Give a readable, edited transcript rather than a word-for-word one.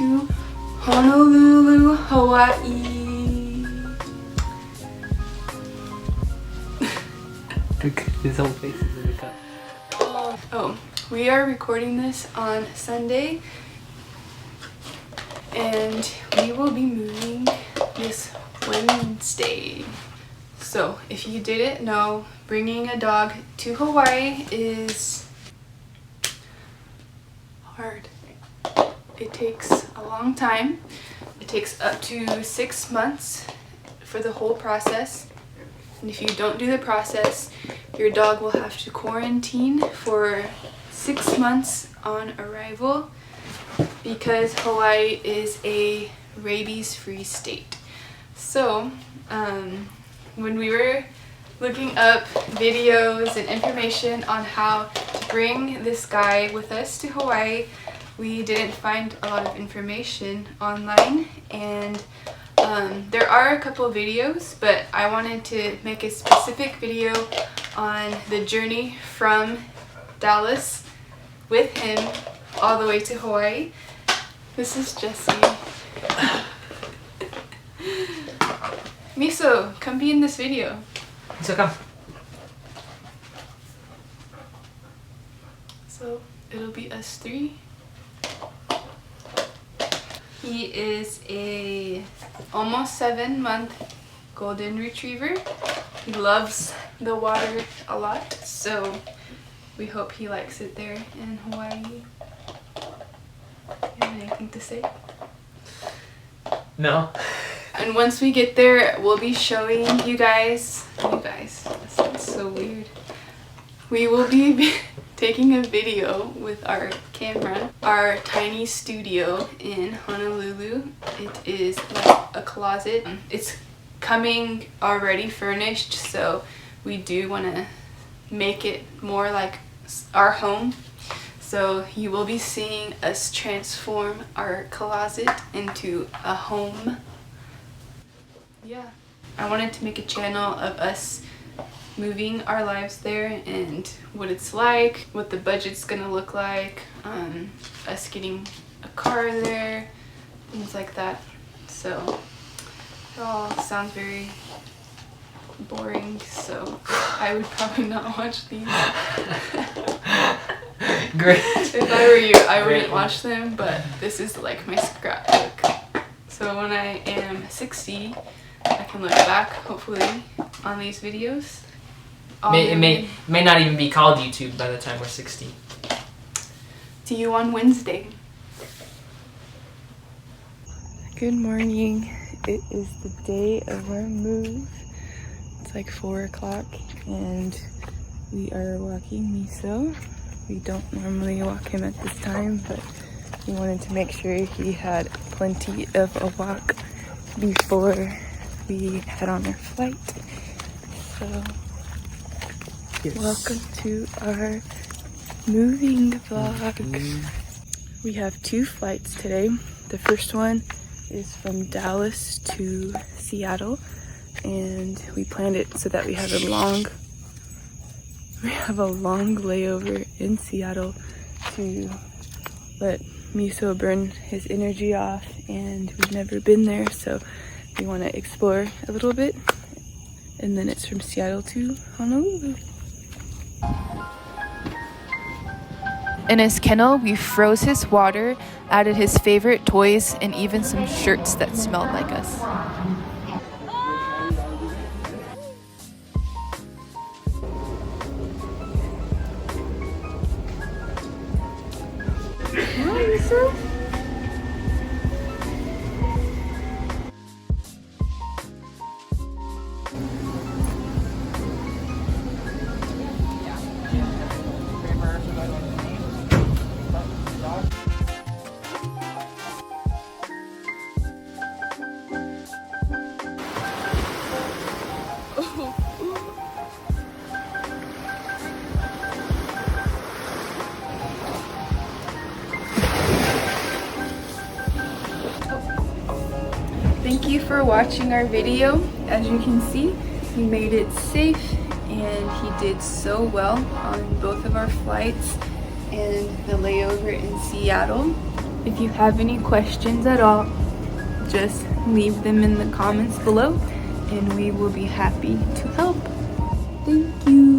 to Honolulu, Hawaii. His whole face is in the cup. Oh, we are recording this on Sunday, and we will be moving this Wednesday. So if you didn't know, bringing a dog to Hawaii is hard. It takes a long time. It takes up to 6 months for the whole process. And if you don't do the process, your dog will have to quarantine for 6 months on arrival because Hawaii is a rabies-free state. So, when we were looking up videos and information on how to bring this guy with us to Hawaii, we didn't find a lot of information online, and there are a couple of videos, but I wanted to make a specific video on the journey from Dallas with him all the way to Hawaii. This is Jessie. Miso, come be in this video. So come. So it'll be us three. He is a almost 7-month golden retriever. He loves the water a lot, so we hope he likes it there in Hawaii. You have anything to say? No. And once we get there, we'll be showing you guys, that sounds so weird. We will be taking a video with our camera, our tiny studio in Honolulu. It is like a closet. It's coming already furnished, so we do want to make it more like our home. So you will be seeing us transform our closet into a home. Yeah, I wanted to make a channel of us moving our lives there and what it's like, what the budget's gonna look like, us getting a car there, things like that. So it all sounds very boring, so I would probably not watch these. Great. If I were you, I wouldn't watch them, but this is like my scrapbook. So when I am 60, I can look back, hopefully, on these videos. It may not even be called YouTube by the time we're 60. See you on Wednesday. Good morning. It is the day of our move. It's like 4 o'clock and we are walking Miso. We don't normally walk him at this time, but we wanted to make sure he had plenty of a walk before we head on our flight. So yes. Welcome to our moving vlog. We have 2 flights today. The first one is from Dallas to Seattle, and we planned it so that we have a long layover in Seattle to let Miso burn his energy off, and we've never been there, so we want to explore a little bit. And then it's from Seattle to Honolulu. In his kennel, we froze his water, added his favorite toys, and even some shirts that smelled like us. Thank you for watching our video. As you can see, he made it safe and he did so well on both of our flights and the layover in Seattle. If you have any questions at all, just leave them in the comments below and we will be happy to help. Thank you.